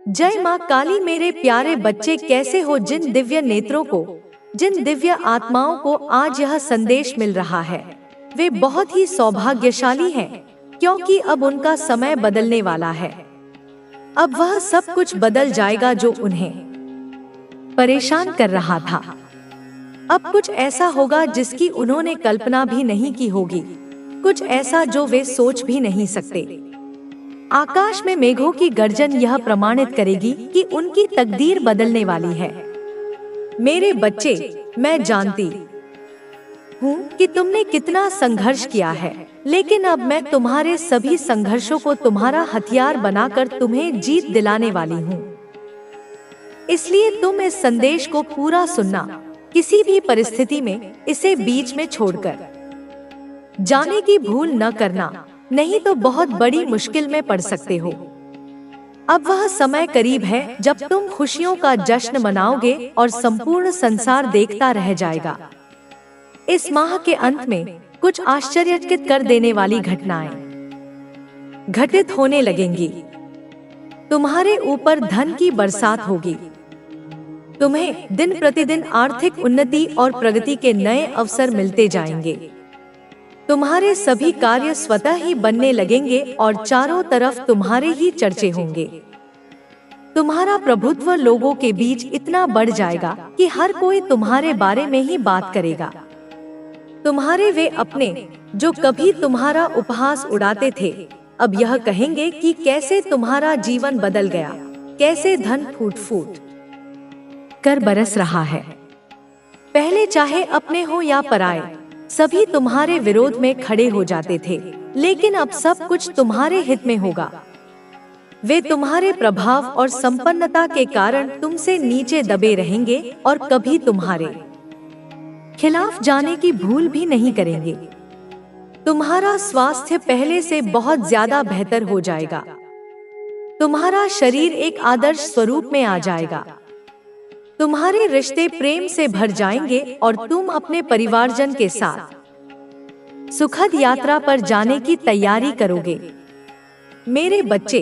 जय माँ काली। मेरे प्यारे बच्चे कैसे हो? जिन दिव्य नेत्रों को, जिन दिव्य आत्माओं को आज यह संदेश मिल रहा है, वे बहुत ही सौभाग्यशाली हैं, क्योंकि अब उनका समय बदलने वाला है। अब वह सब कुछ बदल जाएगा जो उन्हें परेशान कर रहा था। अब कुछ ऐसा होगा जिसकी उन्होंने कल्पना भी नहीं की होगी, कुछ ऐसा जो वे सोच भी नहीं सकते। आकाश में मेघों की गर्जन यह प्रमाणित करेगी कि उनकी तकदीर बदलने वाली है। मेरे बच्चे, मैं जानती हूँ कि तुमने कितना संघर्ष किया है, लेकिन अब मैं तुम्हारे सभी संघर्षों को तुम्हारा हथियार बनाकर तुम्हें जीत दिलाने वाली हूँ। इसलिए तुम इस संदेश को पूरा सुनना, किसी भी परिस्थिति में इसे बीच में छोड़कर जाने की भूल न करना, नहीं तो बहुत बड़ी मुश्किल में पड़ सकते हो। अब वह समय करीब है जब तुम खुशियों का जश्न मनाओगे और संपूर्ण संसार देखता रह जाएगा। इस माह के अंत में कुछ आश्चर्यचकित कर देने वाली घटनाएं घटित होने लगेंगी। तुम्हारे ऊपर धन की बरसात होगी। तुम्हें दिन प्रतिदिन आर्थिक उन्नति और प्रगति के नए अवसर मिलते जाएंगे। तुम्हारे सभी कार्य स्वतः ही बनने लगेंगे और चारों तरफ तुम्हारे ही चर्चे होंगे। तुम्हारा प्रभुत्व लोगों के बीच इतना बढ़ जाएगा कि हर कोई तुम्हारे बारे में ही बात करेगा। तुम्हारे वे अपने जो कभी तुम्हारा उपहास उड़ाते थे, अब यह कहेंगे कि कैसे तुम्हारा जीवन बदल गया, कैसे धन फूट फूट कर बरस रहा है। पहले चाहे अपने हो या पराए, सभी तुम्हारे विरोध में खड़े हो जाते थे, लेकिन अब सब कुछ तुम्हारे हित में होगा। वे तुम्हारे प्रभाव और संपन्नता के कारण तुमसे नीचे दबे रहेंगे और कभी तुम्हारे खिलाफ जाने की भूल भी नहीं करेंगे। तुम्हारा स्वास्थ्य पहले से बहुत ज्यादा बेहतर हो जाएगा। तुम्हारा शरीर एक आदर्श स्वरूप में आ जाएगा। तुम्हारे रिश्ते प्रेम से भर जाएंगे और तुम अपने परिवारजन के साथ सुखद यात्रा पर जाने की तैयारी करोगे। मेरे बच्चे,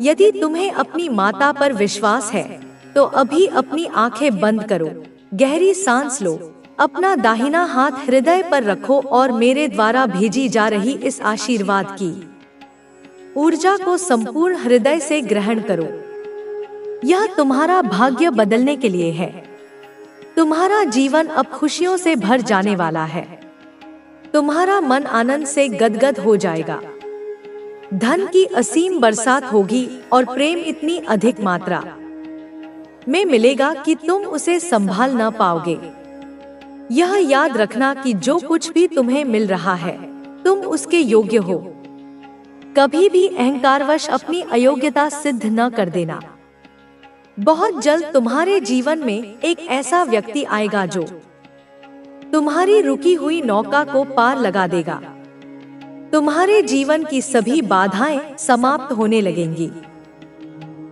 यदि तुम्हें अपनी माता पर विश्वास है तो अभी अपनी आंखें बंद करो, गहरी सांस लो, अपना दाहिना हाथ हृदय पर रखो और मेरे द्वारा भेजी जा रही इस आशीर्वाद की ऊर्जा को संपूर्ण हृदय से ग्रहण करो। यह तुम्हारा भाग्य बदलने के लिए है। तुम्हारा जीवन अब खुशियों से भर जाने वाला है। तुम्हारा मन आनंद से गदगद हो जाएगा। धन की असीम बरसात होगी और प्रेम इतनी अधिक मात्रा में मिलेगा कि तुम उसे संभाल न पाओगे। यह याद रखना कि जो कुछ भी तुम्हें मिल रहा है, तुम उसके योग्य हो। कभी भी अहंकारवश अपनी अयोग्यता सिद्ध न कर देना। बहुत जल्द तुम्हारे जीवन में एक ऐसा व्यक्ति आएगा जो तुम्हारी रुकी हुई नौका को पार लगा देगा। तुम्हारे जीवन की सभी बाधाएं समाप्त होने लगेंगी।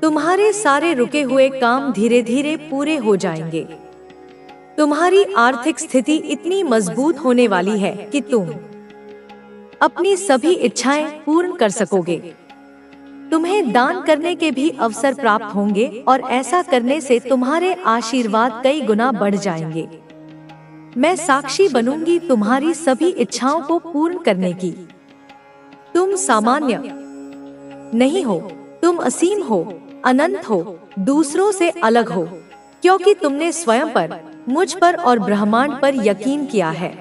तुम्हारे सारे रुके हुए काम धीरे धीरे पूरे हो जाएंगे। तुम्हारी आर्थिक स्थिति इतनी मजबूत होने वाली है कि तुम अपनी सभी इच्छाएं पूर्ण कर सकोगे। तुम्हें दान करने के भी अवसर प्राप्त होंगे और ऐसा करने से तुम्हारे आशीर्वाद कई गुना बढ़ जाएंगे। मैं साक्षी बनूंगी तुम्हारी सभी इच्छाओं को पूर्ण करने की। तुम सामान्य नहीं हो, तुम असीम हो, अनंत हो, दूसरों से अलग हो, क्योंकि तुमने स्वयं पर, मुझ पर और ब्रह्मांड पर यकीन किया है।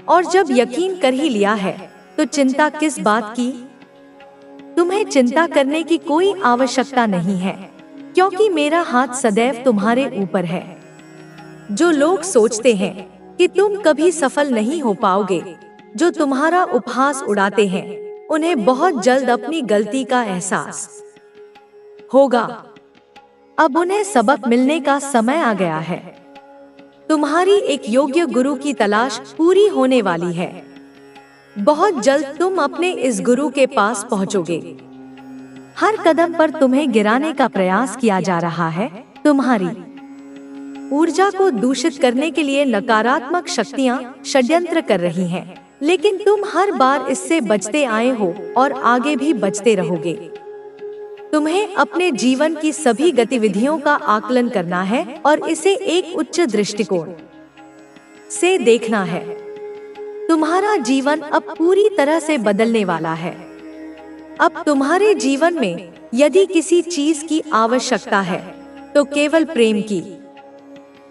और जब यकीन कर ही लिया है तो चिंता किस बात की? तुम्हें चिंता करने की कोई आवश्यकता नहीं है, क्योंकि मेरा हाथ सदैव तुम्हारे ऊपर है। जो लोग सोचते हैं कि तुम कभी सफल नहीं हो पाओगे, जो तुम्हारा उपहास उड़ाते हैं, उन्हें बहुत जल्द अपनी गलती का एहसास होगा। अब उन्हें सबक मिलने का समय आ गया है। तुम्हारी एक योग्य गुरु की तलाश पूरी होने वाली है। बहुत जल्द तुम अपने इस गुरु के पास पहुंचोगे। हर कदम पर तुम्हें गिराने का प्रयास किया जा रहा है। तुम्हारी ऊर्जा को दूषित करने के लिए नकारात्मक शक्तियां षड्यंत्र कर रही हैं, लेकिन तुम हर बार इससे बचते आए हो और आगे भी बचते रहोगे। तुम्हें अपने जीवन की सभी गतिविधियों का आकलन करना है और इसे एक उच्च दृष्टिकोण से देखना है। तुम्हारा जीवन अब पूरी तरह से बदलने वाला है। अब तुम्हारे जीवन में यदि किसी चीज की आवश्यकता है तो केवल प्रेम की।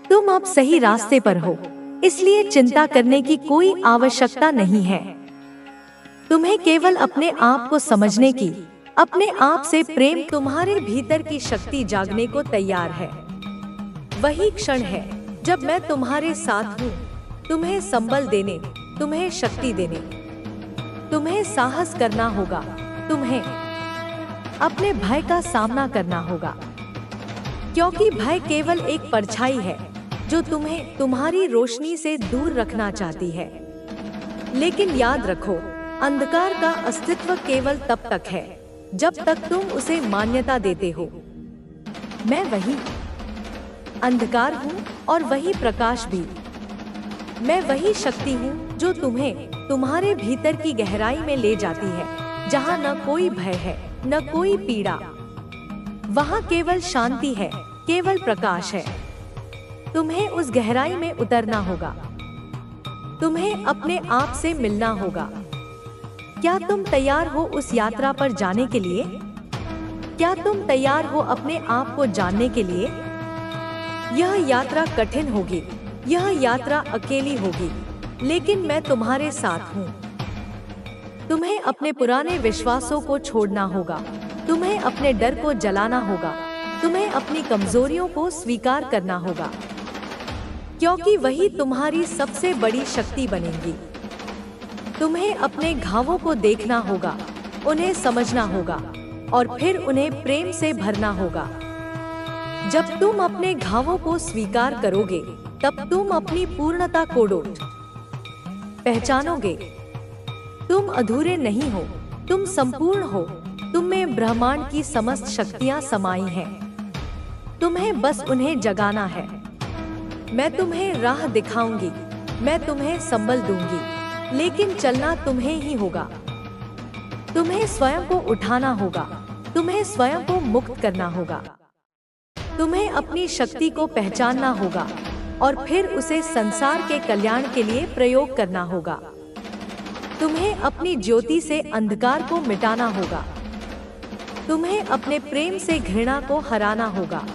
तुम अब सही रास्ते पर हो, इसलिए चिंता करने की कोई आवश्यकता नहीं है। तुम्हें केवल अपने आप को समझने की, अपने आप से प्रेम, तुम्हारे भीतर की शक्ति जागने को तैयार है। वही क्षण है जब मैं तुम्हारे साथ हूँ, तुम्हें संबल देने, तुम्हें शक्ति देने। तुम्हें साहस करना होगा, तुम्हें अपने भय का सामना करना होगा, क्योंकि भय केवल एक परछाई है जो तुम्हें तुम्हारी रोशनी से दूर रखना चाहती है। लेकिन याद रखो, अंधकार का अस्तित्व केवल तब तक है जब तक तुम उसे मान्यता देते हो। मैं वही अंधकार हूँ और वही प्रकाश भी। मैं वही शक्ति हूँ जो तुम्हें तुम्हारे भीतर की गहराई में ले जाती है, जहाँ न कोई भय है, न कोई पीड़ा। वहाँ केवल शांति है, केवल प्रकाश है। तुम्हें उस गहराई में उतरना होगा। तुम्हें अपने आप से मिलना होगा। क्या तुम तैयार हो उस यात्रा पर जाने के लिए? क्या तुम तैयार हो अपने आप को जानने के लिए? यह यात्रा कठिन होगी, यह यात्रा अकेली होगी, लेकिन मैं तुम्हारे साथ हूँ। तुम्हें अपने पुराने विश्वासों को छोड़ना होगा, तुम्हें अपने डर को जलाना होगा, तुम्हें अपनी कमजोरियों को स्वीकार करना होगा, क्योंकि वही तुम्हारी सबसे बड़ी शक्ति बनेंगी। तुम्हें अपने घावों को देखना होगा, उन्हें समझना होगा और फिर उन्हें प्रेम से भरना होगा। जब तुम अपने घावों को स्वीकार करोगे, तब तुम अपनी पूर्णता को पहचानोगे। तुम अधूरे नहीं हो, तुम संपूर्ण हो। तुम में ब्रह्मांड की समस्त शक्तियां समाई हैं। तुम्हें बस उन्हें जगाना है। मैं तुम्हें राह दिखाऊंगी, मैं तुम्हें संबल दूंगी, लेकिन चलना तुम्हें ही होगा। तुम्हें स्वयं को उठाना होगा, तुम्हें स्वयं को मुक्त करना होगा। तुम्हें अपनी शक्ति को पहचानना होगा और फिर उसे संसार के कल्याण के लिए प्रयोग करना होगा। तुम्हें अपनी ज्योति से अंधकार को मिटाना होगा। तुम्हें अपने प्रेम से घृणा को हराना होगा।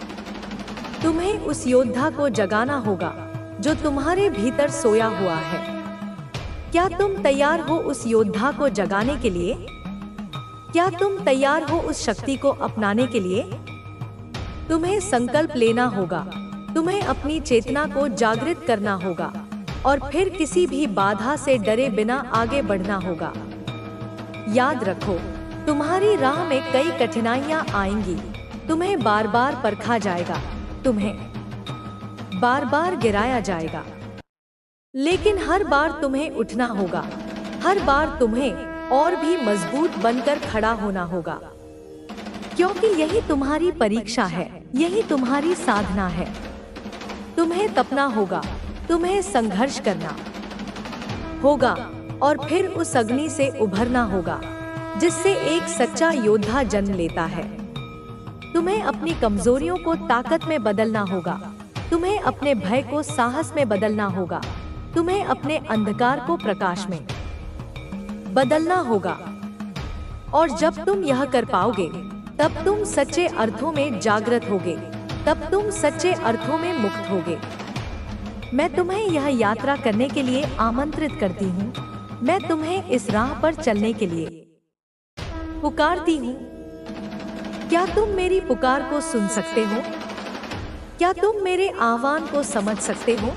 तुम्हें उस योद्धा को जगाना होगा जो तुम्हारे भीतर सोया हुआ है। क्या तुम तैयार हो उस योद्धा को जगाने के लिए? क्या तुम तैयार हो उस शक्ति को अपनाने के लिए? तुम्हें संकल्प लेना होगा, तुम्हें अपनी चेतना को जागृत करना होगा और फिर किसी भी बाधा से डरे बिना आगे बढ़ना होगा। याद रखो, तुम्हारी राह में कई कठिनाइयां आएंगी। तुम्हें बार बार परखा जाएगा, तुम्हें बार बार गिराया जाएगा, लेकिन हर बार तुम्हें उठना होगा। हर बार तुम्हें और भी मजबूत बनकर खड़ा होना होगा, क्योंकि यही तुम्हारी परीक्षा है, यही तुम्हारी साधना है। तुम्हें तपना होगा, तुम्हें संघर्ष करना होगा और फिर उस अग्नि से उभरना होगा जिससे एक सच्चा योद्धा जन्म लेता है। तुम्हें अपनी कमजोरियों को ताकत में बदलना होगा, तुम्हें अपने भय को साहस में बदलना होगा, तुम्हें अपने अंधकार को प्रकाश में बदलना होगा। और जब तुम यह कर पाओगे, तब तुम सच्चे अर्थों में जागृत होगे, तब तुम सच्चे अर्थों में मुक्त होगे। मैं तुम्हें यह यात्रा करने के लिए आमंत्रित करती हूँ। मैं तुम्हें इस राह पर चलने के लिए पुकारती हूँ। क्या तुम मेरी पुकार को सुन सकते हो? क्या तुम मेरे आह्वान को समझ सकते हो?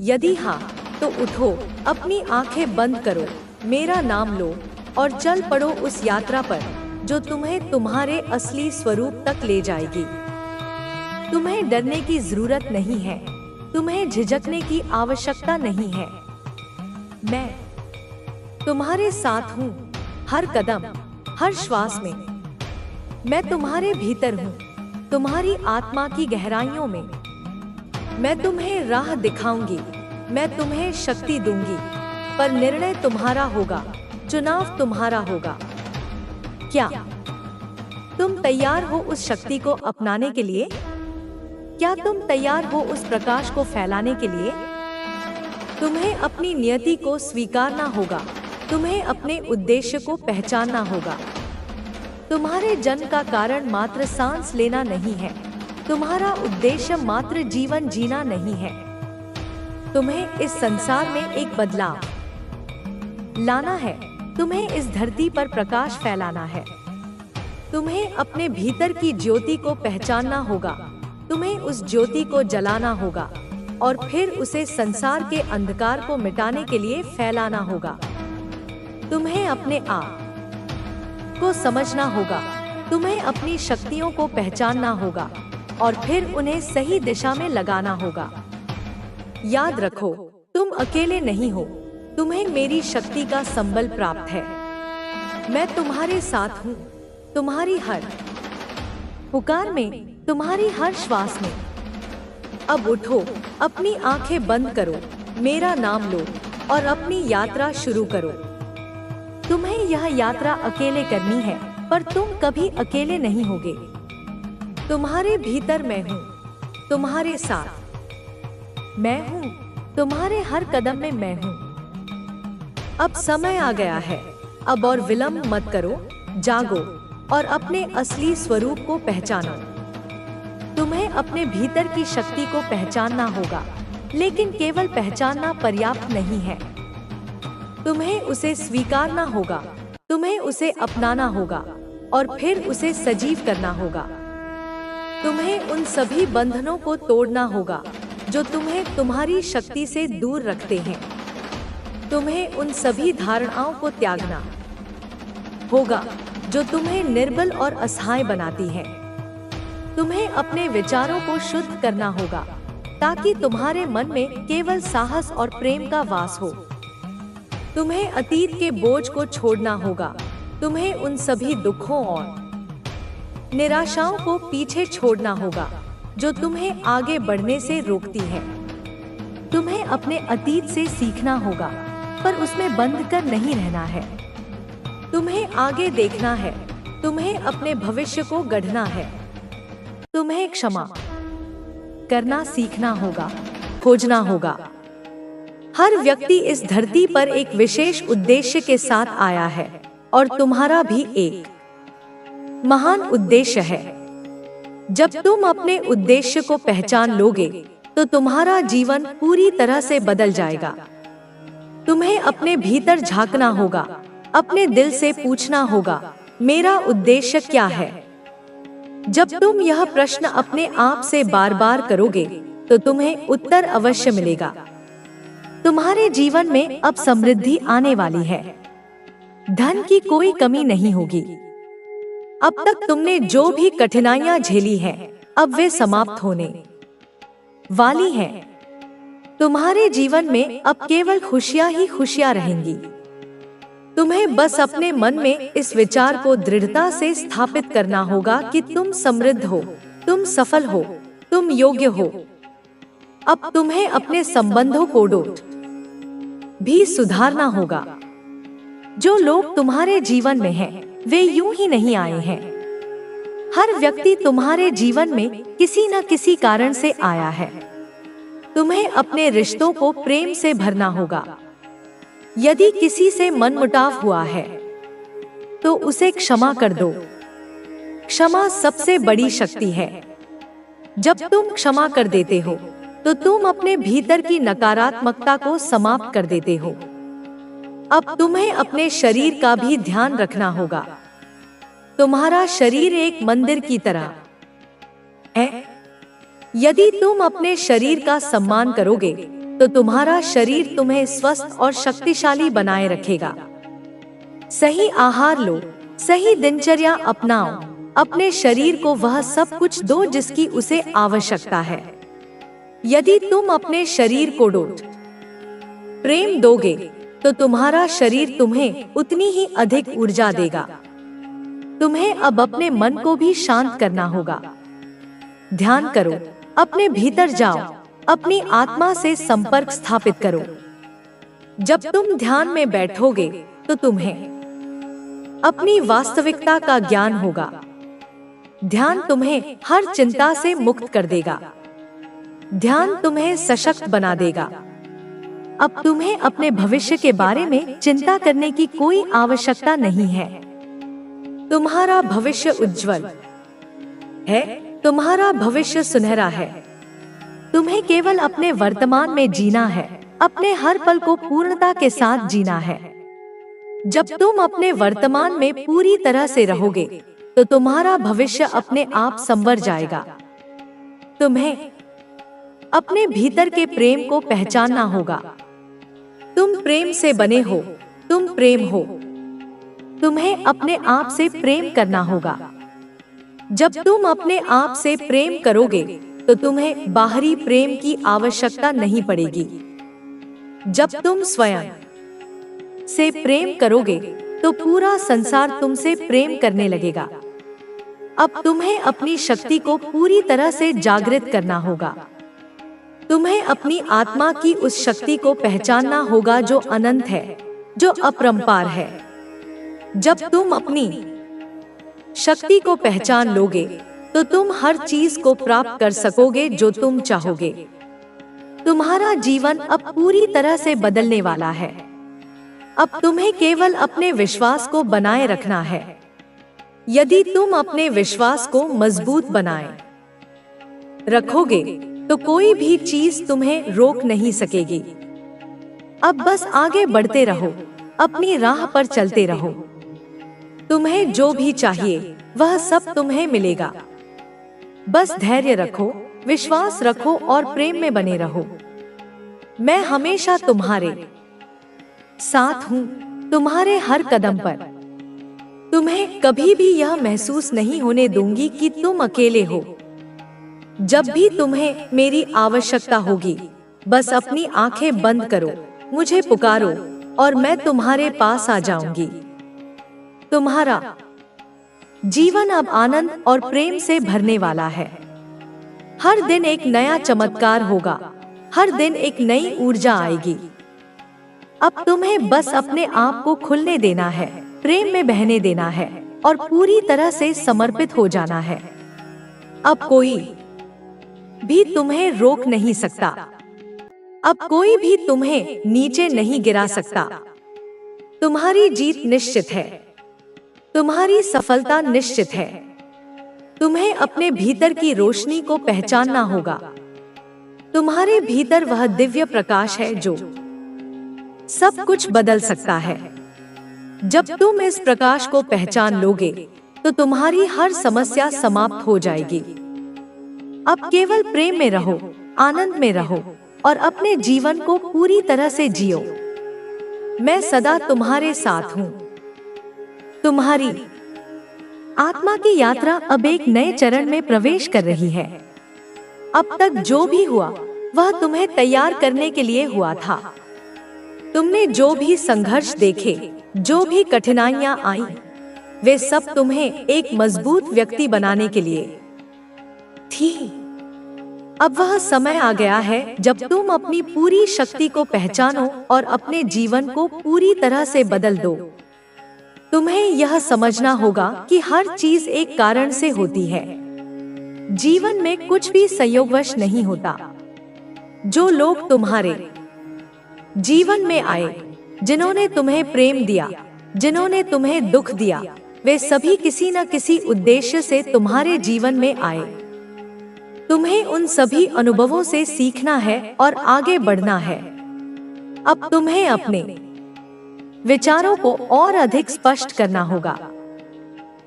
यदि हाँ, तो उठो, अपनी आंखें बंद करो, मेरा नाम लो और चल पड़ो उस यात्रा पर जो तुम्हें तुम्हारे असली स्वरूप तक ले जाएगी। तुम्हें डरने की जरूरत नहीं है, तुम्हें झिझकने की आवश्यकता नहीं है। मैं तुम्हारे साथ हूँ, हर कदम, हर श्वास में। मैं तुम्हारे भीतर हूँ, तुम्हारी आत्मा की गहराइयों में। मैं तुम्हें राह दिखाऊंगी, मैं तुम्हें शक्ति दूंगी, पर निर्णय तुम्हारा होगा, चुनाव तुम्हारा होगा। क्या तुम तैयार हो उस शक्ति को अपनाने के लिए? क्या तुम तैयार हो उस प्रकाश को फैलाने के लिए? तुम्हें अपनी नियति को स्वीकारना होगा। तुम्हें अपने उद्देश्य को पहचानना होगा। तुम्हारे जन्म का कारण मात्र सांस लेना नहीं है। तुम्हारा उद्देश्य मात्र जीवन जीना नहीं है। तुम्हें इस संसार में एक बदलाव लाना है। तुम्हें इस धरती पर प्रकाश फैलाना है। तुम्हें अपने भीतर की ज्योति को पहचानना होगा। तुम्हें उस ज्योति को जलाना होगा और फिर उसे संसार के अंधकार को मिटाने के लिए फैलाना होगा। तुम्हें अपने आप को समझना होगा। तुम्हें अपनी शक्तियों को पहचानना होगा और फिर उन्हें सही दिशा में लगाना होगा। याद रखो, तुम अकेले नहीं हो। तुम्हें मेरी शक्ति का संबल प्राप्त है। मैं तुम्हारे साथ हूँ, तुम्हारी हर पुकार में, तुम्हारी हर श्वास में। अब उठो, अपनी आंखें बंद करो, मेरा नाम लो और अपनी यात्रा शुरू करो। तुम्हें यह यात्रा अकेले करनी है, पर तुम कभी अकेले नहीं होगे। तुम्हारे भीतर मैं हूँ, तुम्हारे साथ मैं हूँ, तुम्हारे हर कदम में मैं हूँ। अब समय आ गया है। अब और विलंब मत करो, जागो और अपने असली स्वरूप को पहचानो। तुम्हें अपने भीतर की शक्ति को पहचानना होगा, लेकिन केवल पहचानना पर्याप्त नहीं है। तुम्हें उसे स्वीकारना होगा, तुम्हें उसे अपनाना होगा और फिर उसे सजीव करना होगा। तुम्हें उन सभी बंधनों को तोड़ना होगा जो तुम्हें तुम्हारी शक्ति से दूर रखते हैं। तुम्हें उन सभी धारणाओं को त्यागना होगा जो तुम्हें निर्बल और असहाय बनाती हैं। तुम्हें अपने विचारों को शुद्ध करना होगा ताकि तुम्हारे मन में केवल साहस और प्रेम का वास हो। तुम्हें अतीत के बोझ को छोड़ना होगा। तुम्हें उन सभी दुखों और निराशाओं को पीछे छोड़ना होगा जो तुम्हें आगे बढ़ने से रोकती है। तुम्हें अपने अतीत से सीखना होगा, पर उसमें बंद कर नहीं रहना है। तुम्हें आगे देखना है, तुम्हें अपने भविष्य को गढ़ना है। तुम्हें क्षमा करना सीखना होगा, खोजना होगा। हर व्यक्ति इस धरती पर एक विशेष उद्देश्य के साथ आया है और तुम्हारा भी एक महान उद्देश्य है। जब तुम अपने उद्देश्य को पहचान लोगे तो तुम्हारा जीवन पूरी तरह से बदल जाएगा। तुम्हें अपने भीतर झांकना होगा, अपने दिल से पूछना होगा, मेरा उद्देश्य क्या है? जब तुम यह प्रश्न अपने आप से बार बार करोगे तो तुम्हें उत्तर अवश्य मिलेगा। तुम्हारे जीवन में अब समृद्धि आने वाली है। धन की कोई कमी नहीं होगी। अब तक तुमने जो भी कठिनाइयां झेली हैं, अब वे समाप्त होने वाली हैं। तुम्हारे जीवन में अब केवल खुशियां ही खुशियां रहेंगी। तुम्हें बस अपने मन में इस विचार को दृढ़ता से स्थापित करना होगा कि तुम समृद्ध हो, तुम सफल हो, तुम योग्य हो। अब तुम्हें अपने संबंधों को भी सुधारना होगा। जो लोग तुम्हारे जीवन में हैं, वे यूं ही नहीं आए हैं। हर व्यक्ति तुम्हारे जीवन में किसी न किसी कारण से आया है। तुम्हें अपने रिश्तों को प्रेम से भरना होगा। यदि किसी से मनमुटाव हुआ है तो उसे क्षमा कर दो। क्षमा सबसे बड़ी शक्ति है। जब तुम क्षमा कर देते हो तो तुम अपने भीतर की नकारात्मकता को समाप्त कर देते हो। अब तुम्हें अपने शरीर का भी ध्यान रखना होगा। तुम्हारा शरीर एक मंदिर की तरह है। यदि तुम अपने शरीर का सम्मान करोगे तो तुम्हारा शरीर तुम्हें स्वस्थ और शक्तिशाली बनाए रखेगा। सही आहार लो, सही दिनचर्या अपनाओ, अपने शरीर को वह सब कुछ दो जिसकी उसे आवश्यकता है। यदि तुम अपने शरीर को प्रेम दोगे तो तुम्हारा शरीर तुम्हें उतनी ही अधिक ऊर्जा देगा। तुम्हें अब अपने मन को भी शांत करना होगा। ध्यान करो, अपने भीतर जाओ, अपनी आत्मा से संपर्क स्थापित करो। जब तुम ध्यान में बैठोगे तो तुम्हें अपनी वास्तविकता का ज्ञान होगा। ध्यान तुम्हें हर चिंता से मुक्त कर देगा। ध्यान तुम्हें सशक्त बना देगा। अब तुम्हें अपने भविष्य के बारे में चिंता करने की कोई आवश्यकता नहीं है। तुम्हारा भविष्य उज्जवल है, तुम्हारा भविष्य सुनहरा है। तुम्हें केवल अपने वर्तमान में जीना है, अपने हर पल को पूर्णता के साथ जीना है। जब तुम अपने वर्तमान में पूरी तरह से रहोगे तो तुम्हारा भविष्य अपने आप संवर जाएगा। तुम्हें अपने भीतर के प्रेम को पहचानना होगा। तुम प्रेम से बने हो, तुम प्रेम हो। तुम्हें अपने आप से प्रेम करना होगा। जब तुम अपने आप से प्रेम करोगे तो तुम्हें बाहरी प्रेम की आवश्यकता नहीं पड़ेगी। जब तुम स्वयं से प्रेम करोगे तो पूरा संसार तुमसे प्रेम करने लगेगा। अब तुम्हें अपनी शक्ति को पूरी तरह से जागृत करना होगा। तुम्हें अपनी आत्मा की उस शक्ति को पहचानना होगा जो अनंत है, जो अपरंपार है। जब तुम अपनी शक्ति को पहचान लोगे तो तुम हर चीज को प्राप्त कर सकोगे जो तुम चाहोगे। तुम्हारा जीवन अब पूरी तरह से बदलने वाला है। अब तुम्हें केवल अपने विश्वास को बनाए रखना है। यदि तुम अपने विश्वास को मजबूत बनाए रखोगे तो कोई भी चीज तुम्हें रोक नहीं सकेगी। अब बस आगे बढ़ते रहो, अपनी राह पर चलते रहो। तुम्हें जो भी चाहिए वह सब तुम्हें मिलेगा। बस धैर्य रखो, विश्वास रखो और प्रेम में बने रहो। मैं हमेशा तुम्हारे साथ हूँ, तुम्हारे हर कदम पर। तुम्हें कभी भी यह महसूस नहीं होने दूंगी कि तुम अकेले हो। जब भी तुम्हें मेरी आवश्यकता होगी, बस अपनी आंखें बंद करो, मुझे पुकारो और मैं तुम्हारे पास आ जाऊंगी। तुम्हारा जीवन अब आनंद और प्रेम से भरने वाला है। हर दिन एक नया चमत्कार होगा, हर दिन एक नई ऊर्जा आएगी। अब तुम्हें बस अपने आप को खुलने देना है, प्रेम में बहने देना है और पूरी तरह से समर्पित हो जाना है। अब कोई भी तुम्हें रोक नहीं सकता। अब कोई भी तुम्हें नीचे नहीं गिरा सकता। तुम्हारी जीत निश्चित है, तुम्हारी सफलता निश्चित है। तुम्हें अपने भीतर की रोशनी को पहचानना होगा। तुम्हारे भीतर वह दिव्य प्रकाश है जो सब कुछ बदल सकता है। जब तुम इस प्रकाश को पहचान लोगे तो तुम्हारी हर समस्या समाप्त हो जाएगी। अब केवल प्रेम में रहो, आनंद में रहो और अपने जीवन को पूरी तरह से जियो। मैं सदा तुम्हारे साथ हूँ। तुम्हारी आत्मा की यात्रा अब एक नए चरण में प्रवेश कर रही है। अब तक जो भी हुआ वह तुम्हें तैयार करने के लिए हुआ था। तुमने जो भी संघर्ष देखे, जो भी कठिनाइयां आई, वे सब तुम्हें एक मजबूत व्यक्ति बनाने के लिए थी। अब वह समय आ गया है जब तुम अपनी पूरी शक्ति को पहचानो और अपने जीवन को पूरी तरह से बदल दो। तुम्हें यह समझना होगा कि हर चीज एक कारण से होती है। जीवन में कुछ भी संयोगवश नहीं होता। जो लोग तुम्हारे जीवन में आए, जिन्होंने तुम्हें प्रेम दिया, जिन्होंने तुम्हें दुख दिया, वे सभी किसी न किसी उद्देश्य से तुम्हारे जीवन में आए। तुम्हें उन सभी अनुभवों से सीखना है और आगे बढ़ना है। अब तुम्हें अपने विचारों को और अधिक स्पष्ट करना होगा।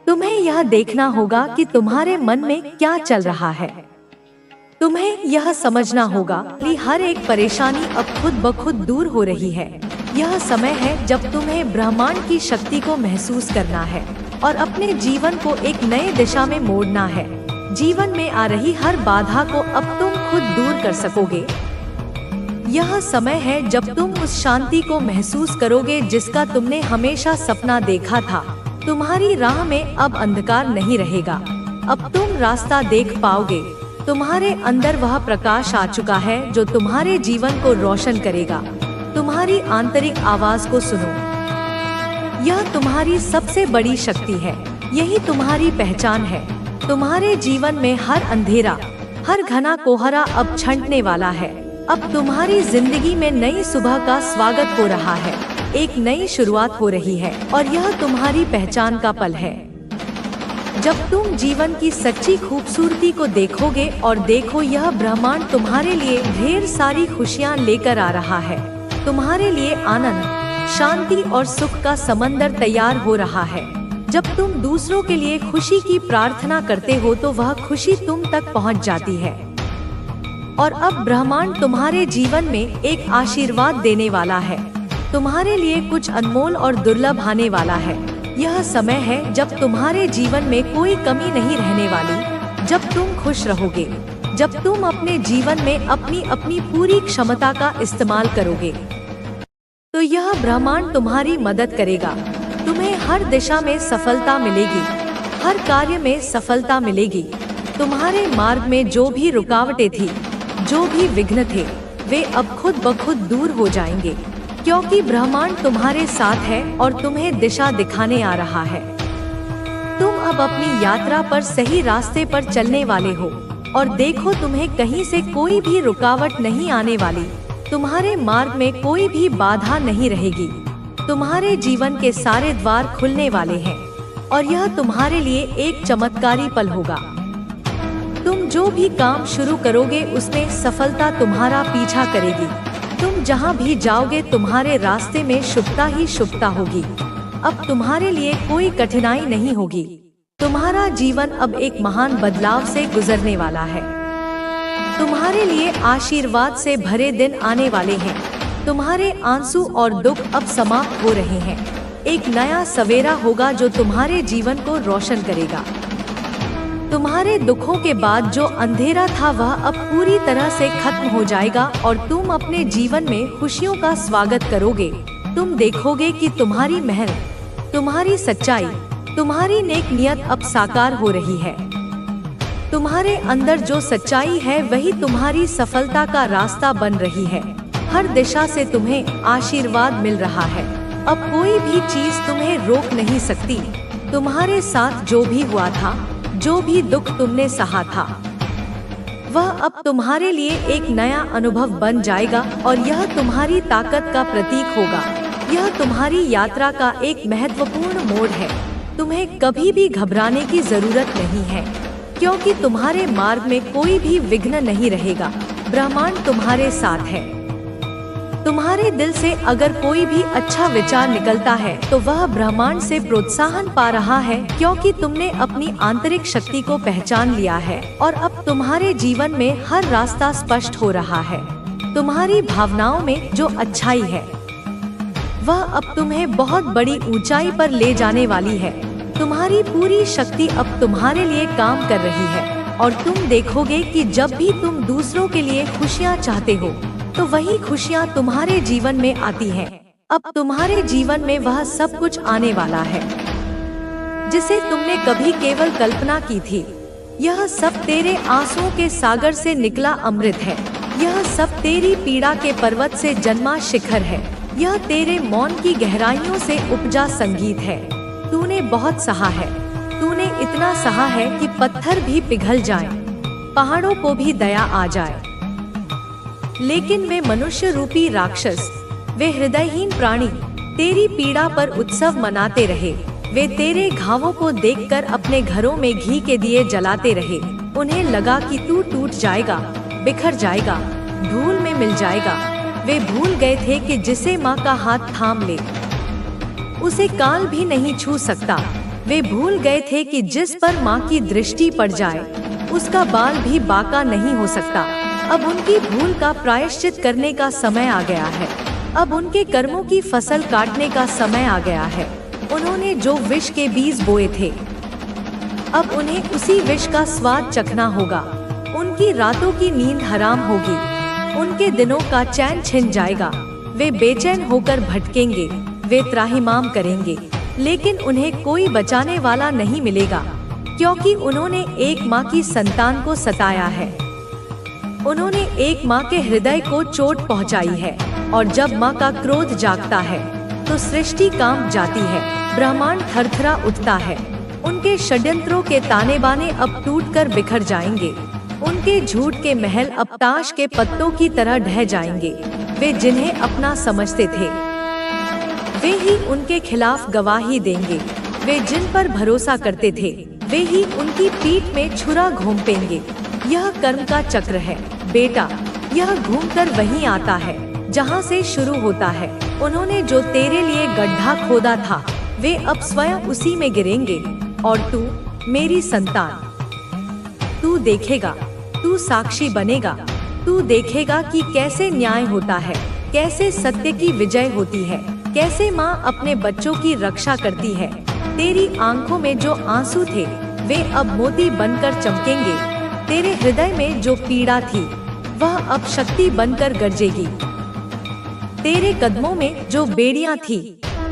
तुम्हें यह देखना होगा कि तुम्हारे मन में क्या चल रहा है। तुम्हें यह समझना होगा कि हर एक परेशानी अब खुद ब खुद दूर हो रही है। यह समय है जब तुम्हें ब्रह्मांड की शक्ति को महसूस करना है और अपने जीवन को एक नए दिशा में मोड़ना है। जीवन में आ रही हर बाधा को अब तुम खुद दूर कर सकोगे। यह समय है जब तुम उस शांति को महसूस करोगे जिसका तुमने हमेशा सपना देखा था। तुम्हारी राह में अब अंधकार नहीं रहेगा। अब तुम रास्ता देख पाओगे। तुम्हारे अंदर वह प्रकाश आ चुका है जो तुम्हारे जीवन को रोशन करेगा। तुम्हारी आंतरिक आवाज को सुनो। यह तुम्हारी सबसे बड़ी शक्ति है। यही तुम्हारी पहचान है। तुम्हारे जीवन में हर अंधेरा, हर घना कोहरा अब छंटने वाला है। अब तुम्हारी जिंदगी में नई सुबह का स्वागत हो रहा है। एक नई शुरुआत हो रही है और यह तुम्हारी पहचान का पल है। जब तुम जीवन की सच्ची खूबसूरती को देखोगे और देखो, यह ब्रह्मांड तुम्हारे लिए ढेर सारी खुशियाँ लेकर आ रहा है। तुम्हारे लिए आनंद, शांति और सुख का समंदर तैयार हो रहा है। जब तुम दूसरों के लिए खुशी की प्रार्थना करते हो तो वह खुशी तुम तक पहुंच जाती है। और अब ब्रह्मांड तुम्हारे जीवन में एक आशीर्वाद देने वाला है। तुम्हारे लिए कुछ अनमोल और दुर्लभ आने वाला है। यह समय है जब तुम्हारे जीवन में कोई कमी नहीं रहने वाली, जब तुम खुश रहोगे, जब तुम अपने जीवन में अपनी अपनी पूरी क्षमता का इस्तेमाल करोगे। तो यह ब्रह्मांड तुम्हारी मदद करेगा। तुम्हें हर दिशा में सफलता मिलेगी, हर कार्य में सफलता मिलेगी। तुम्हारे मार्ग में जो भी रुकावटें थी, जो भी विघ्न थे, वे अब खुद ब खुद दूर हो जाएंगे, क्योंकि ब्रह्मांड तुम्हारे साथ है और तुम्हें दिशा दिखाने आ रहा है। तुम अब अपनी यात्रा पर सही रास्ते पर चलने वाले हो और देखो, तुम्हें कहीं से कोई भी रुकावट नहीं आने वाली। तुम्हारे मार्ग में कोई भी बाधा नहीं रहेगी। तुम्हारे जीवन के सारे द्वार खुलने वाले हैं और यह तुम्हारे लिए एक चमत्कारी पल होगा। तुम जो भी काम शुरू करोगे उसमें सफलता तुम्हारा पीछा करेगी। तुम जहां भी जाओगे तुम्हारे रास्ते में शुभता ही शुभता होगी। अब तुम्हारे लिए कोई कठिनाई नहीं होगी। तुम्हारा जीवन अब एक महान बदलाव से गुजरने वाला है। तुम्हारे लिए आशीर्वाद से भरे दिन आने वाले हैं। तुम्हारे आंसू और दुख अब समाप्त हो रहे हैं। एक नया सवेरा होगा जो तुम्हारे जीवन को रोशन करेगा। तुम्हारे दुखों के बाद जो अंधेरा था वह अब पूरी तरह से खत्म हो जाएगा और तुम अपने जीवन में खुशियों का स्वागत करोगे। तुम देखोगे कि तुम्हारी मेहनत, तुम्हारी सच्चाई, तुम्हारी नेक नियत अब साकार हो रही है। तुम्हारे अंदर जो सच्चाई है वही तुम्हारी सफलता का रास्ता बन रही है। हर दिशा से तुम्हें आशीर्वाद मिल रहा है। अब कोई भी चीज तुम्हें रोक नहीं सकती। तुम्हारे साथ जो भी हुआ था, जो भी दुख तुमने सहा था, वह अब तुम्हारे लिए एक नया अनुभव बन जाएगा और यह तुम्हारी ताकत का प्रतीक होगा। यह तुम्हारी यात्रा का एक महत्वपूर्ण मोड़ है। तुम्हें कभी भी घबराने की जरूरत नहीं है, क्योंकि तुम्हारे मार्ग में कोई भी विघ्न नहीं रहेगा। ब्रह्मांड तुम्हारे साथ है। तुम्हारे दिल से अगर कोई भी अच्छा विचार निकलता है तो वह ब्रह्मांड से प्रोत्साहन पा रहा है, क्योंकि तुमने अपनी आंतरिक शक्ति को पहचान लिया है और अब तुम्हारे जीवन में हर रास्ता स्पष्ट हो रहा है। तुम्हारी भावनाओं में जो अच्छाई है वह अब तुम्हें बहुत बड़ी ऊंचाई पर ले जाने वाली है। तुम्हारी पूरी शक्ति अब तुम्हारे लिए काम कर रही है और तुम देखोगे कि जब भी तुम दूसरों के लिए खुशियाँ चाहते हो तो वही खुशियाँ तुम्हारे जीवन में आती हैं। अब तुम्हारे जीवन में वह सब कुछ आने वाला है जिसे तुमने कभी केवल कल्पना की थी। यह सब तेरे आंसुओं के सागर से निकला अमृत है। यह सब तेरी पीड़ा के पर्वत से जन्मा शिखर है। यह तेरे मौन की गहराइयों से उपजा संगीत है। तूने बहुत सहा है। तूने इतना सहा है कि पत्थर भी पिघल जाएं, पहाड़ों को भी दया आ जाए, लेकिन वे मनुष्य रूपी राक्षस, वे हृदयहीन प्राणी तेरी पीड़ा पर उत्सव मनाते रहे। वे तेरे घावों को देखकर अपने घरों में घी के दिए जलाते रहे। उन्हें लगा कि तू टूट जाएगा, बिखर जाएगा, धूल में मिल जाएगा। वे भूल गए थे कि जिसे माँ का हाथ थाम ले उसे काल भी नहीं छू सकता। वे भूल गए थे कि जिस पर माँ की दृष्टि पड़ जाए उसका बाल भी बांका नहीं हो सकता। अब उनकी भूल का प्रायश्चित करने का समय आ गया है। अब उनके कर्मों की फसल काटने का समय आ गया है। उन्होंने जो विष के बीज बोए थे, अब उन्हें उसी विष का स्वाद चखना होगा। उनकी रातों की नींद हराम होगी। उनके दिनों का चैन छिन जाएगा। वे बेचैन होकर भटकेंगे, वे त्राहिमाम करेंगे, लेकिन उन्हें कोई बचाने वाला नहीं मिलेगा, क्योंकि उन्होंने एक माँ की संतान को सताया है। उन्होंने एक माँ के हृदय को चोट पहुँचाई है और जब माँ का क्रोध जागता है तो सृष्टि कांप जाती है, ब्रह्मांड थरथरा उठता है। उनके षड्यंत्रों के ताने बाने अब टूटकर बिखर जाएंगे। उनके झूठ के महल अब ताश के पत्तों की तरह ढह जाएंगे। वे जिन्हें अपना समझते थे वे ही उनके खिलाफ गवाही देंगे। वे जिन पर भरोसा करते थे वे ही उनकी पीठ में छुरा घोंपेंगे। यह कर्म का चक्र है बेटा, यह घूमकर वहीं आता है जहाँ से शुरू होता है। उन्होंने जो तेरे लिए गड्ढा खोदा था वे अब स्वयं उसी में गिरेंगे। और तू मेरी संतान, तू देखेगा, तू साक्षी बनेगा। तू देखेगा कि कैसे न्याय होता है, कैसे सत्य की विजय होती है, कैसे माँ अपने बच्चों की रक्षा करती है। तेरी आंखों में जो आंसू थे वे अब मोती बनकर चमकेंगे। तेरे हृदय में जो पीड़ा थी वह अब शक्ति बनकर गरजेगी। तेरे कदमों में जो बेड़ियां थी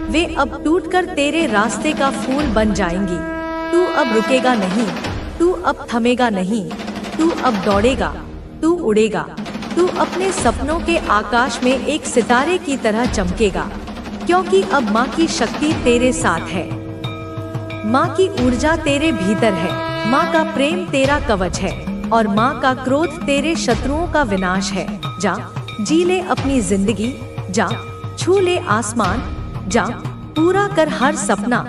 वे अब टूटकर तेरे रास्ते का फूल बन जाएंगी। तू अब रुकेगा नहीं, तू अब थमेगा नहीं, तू अब दौड़ेगा, तू उड़ेगा। तू अपने सपनों के आकाश में एक सितारे की तरह चमकेगा, क्योंकि अब माँ की शक्ति तेरे साथ है। माँ की ऊर्जा तेरे भीतर है। माँ का प्रेम तेरा कवच है और माँ का क्रोध तेरे शत्रुओं का विनाश है। जा जी ले अपनी जिंदगी, जा छू ले आसमान, जा पूरा कर हर सपना,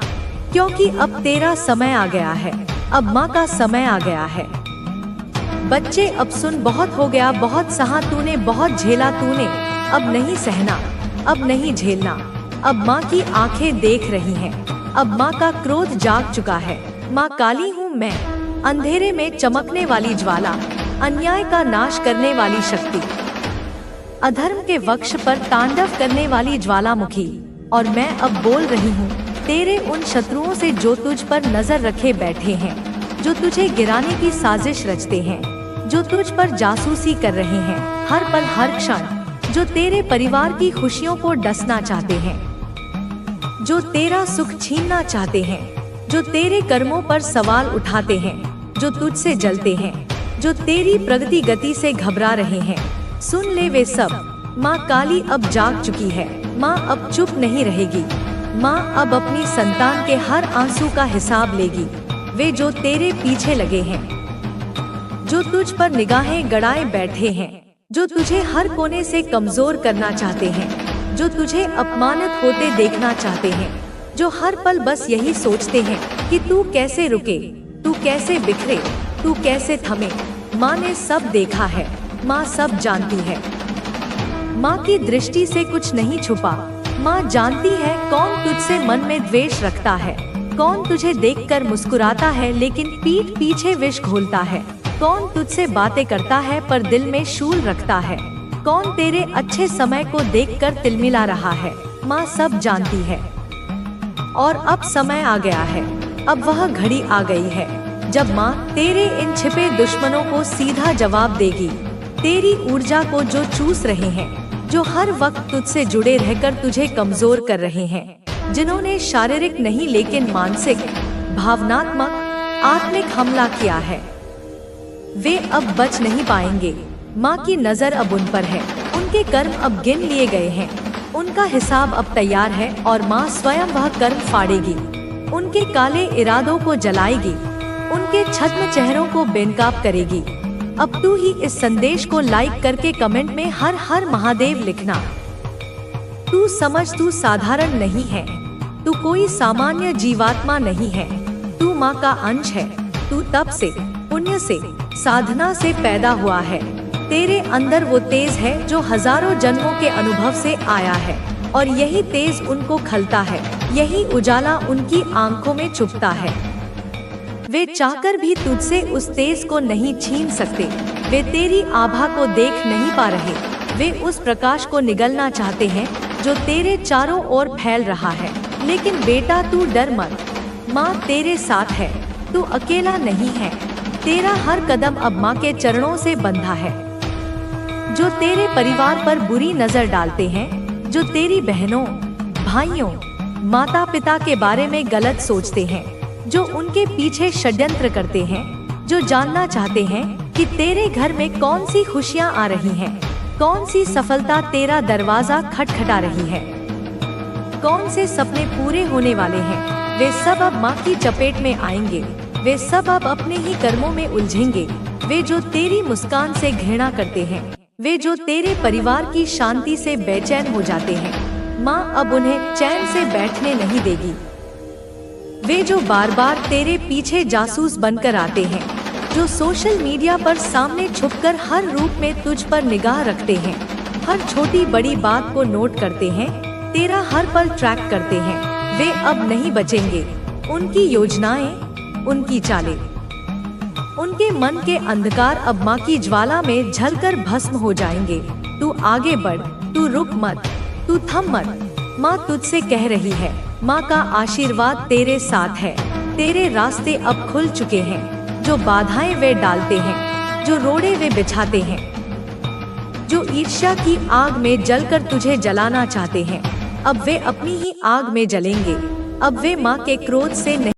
क्योंकि अब तेरा समय आ गया है। अब माँ का समय आ गया है। बच्चे अब सुन, बहुत हो गया, बहुत सहा तूने, बहुत झेला तूने, अब नहीं सहना, अब नहीं झेलना। अब माँ की आंखें देख रही हैं। अब माँ का क्रोध जाग चुका है। माँ काली हूँ मैं, अंधेरे में चमकने वाली ज्वाला, अन्याय का नाश करने वाली शक्ति, अधर्म के वक्ष पर तांडव करने वाली ज्वालामुखी। और मैं अब बोल रही हूँ तेरे उन शत्रुओं से जो तुझ पर नजर रखे बैठे हैं, जो तुझे गिराने की साजिश रचते हैं, जो तुझ पर जासूसी कर रहे हैं हर पल हर क्षण, जो तेरे परिवार की खुशियों को डसना चाहते हैं, जो तेरा सुख छीनना चाहते हैं, जो तेरे कर्मों पर सवाल उठाते हैं, जो तुझसे जलते हैं, जो तेरी प्रगति गति से घबरा रहे हैं। सुन ले वे सब, माँ काली अब जाग चुकी है। माँ अब चुप नहीं रहेगी। माँ अब अपनी संतान के हर आंसू का हिसाब लेगी। वे जो तेरे पीछे लगे हैं, जो तुझ पर निगाहें गड़ाए बैठे हैं, जो तुझे हर कोने से कमजोर करना चाहते हैं, जो तुझे अपमानित होते देखना चाहते हैं, जो हर पल बस यही सोचते हैं कि तू कैसे रुके, तू कैसे बिखरे, तू कैसे थमे। माँ ने सब देखा है, माँ सब जानती है। माँ की दृष्टि से कुछ नहीं छुपा। माँ जानती है कौन तुझसे मन में द्वेष रखता है, कौन तुझे देखकर मुस्कुराता है लेकिन पीठ पीछे विष घोलता है, कौन तुझसे बातें करता है पर दिल में शूल रखता है, कौन तेरे अच्छे समय को देखकर तिलमिला रहा है। माँ सब जानती है। और अब समय आ गया है, अब वह घड़ी आ गई है जब माँ तेरे इन छिपे दुश्मनों को सीधा जवाब देगी। तेरी ऊर्जा को जो चूस रहे हैं, जो हर वक्त तुझसे जुड़े रहकर तुझे कमजोर कर रहे हैं, जिन्होंने शारीरिक नहीं लेकिन मानसिक, भावनात्मक, आत्मिक हमला किया है, वे अब बच नहीं पाएंगे। माँ की नजर अब उन पर है। उनके कर्म अब गिन लिए गए हैं। उनका हिसाब अब तैयार है और माँ स्वयं वह कर्म फाड़ेगी। उनके काले इरादों को जलाएगी, उनके छद्म चेहरों को बेनकाब करेगी। अब तू ही इस संदेश को लाइक करके कमेंट में हर हर महादेव लिखना। तू समझ, तू साधारण नहीं है, तू कोई सामान्य जीवात्मा नहीं है। तू माँ का अंश है। तू तप से, पुण्य से, साधना से पैदा हुआ है। तेरे अंदर वो तेज है जो हजारों जन्मों के अनुभव से आया है और यही तेज उनको खलता है, यही उजाला उनकी आंखों में चुभता है। वे चाहकर भी तुझसे उस तेज को नहीं छीन सकते। वे तेरी आभा को देख नहीं पा रहे। वे उस प्रकाश को निगलना चाहते हैं जो तेरे चारों ओर फैल रहा है। लेकिन बेटा तू डर मत, माँ तेरे साथ है। तू अकेला नहीं है। तेरा हर कदम अब माँ के चरणों से बंधा है। जो तेरे परिवार पर बुरी नजर डालते हैं, जो तेरी बहनों, भाइयों, माता पिता के बारे में गलत सोचते हैं, जो उनके पीछे षड्यंत्र करते हैं, जो जानना चाहते हैं कि तेरे घर में कौन सी खुशियाँ आ रही हैं, कौन सी सफलता तेरा दरवाजा खटखटा रही है, कौन से सपने पूरे होने वाले हैं, वे सब अब माँ की चपेट में आएंगे। वे सब अब अपने ही कर्मों में उलझेंगे। वे जो तेरी मुस्कान से घृणा करते हैं, वे जो तेरे परिवार की शांति से बेचैन हो जाते हैं, माँ अब उन्हें चैन से बैठने नहीं देगी। वे जो बार बार तेरे पीछे जासूस बनकर आते हैं, जो सोशल मीडिया पर सामने छुपकर हर रूप में तुझ पर निगाह रखते हैं, हर छोटी बड़ी बात को नोट करते हैं, तेरा हर पल ट्रैक करते हैं, वे अब नहीं बचेंगे। उनकी योजनाएं, उनकी चालें, उनके मन के अंधकार अब माँ की ज्वाला में जलकर भस्म हो जाएंगे। तू आगे बढ़, तू रुक मत, तू थम मत। माँ तुझसे कह रही है, माँ का आशीर्वाद तेरे साथ है। तेरे रास्ते अब खुल चुके हैं। जो बाधाएं वे डालते हैं, जो रोड़े वे बिछाते हैं, जो ईर्ष्या की आग में जलकर तुझे जलाना चाहते हैं, अब वे अपनी ही आग में जलेंगे। अब वे माँ के क्रोध से नहीं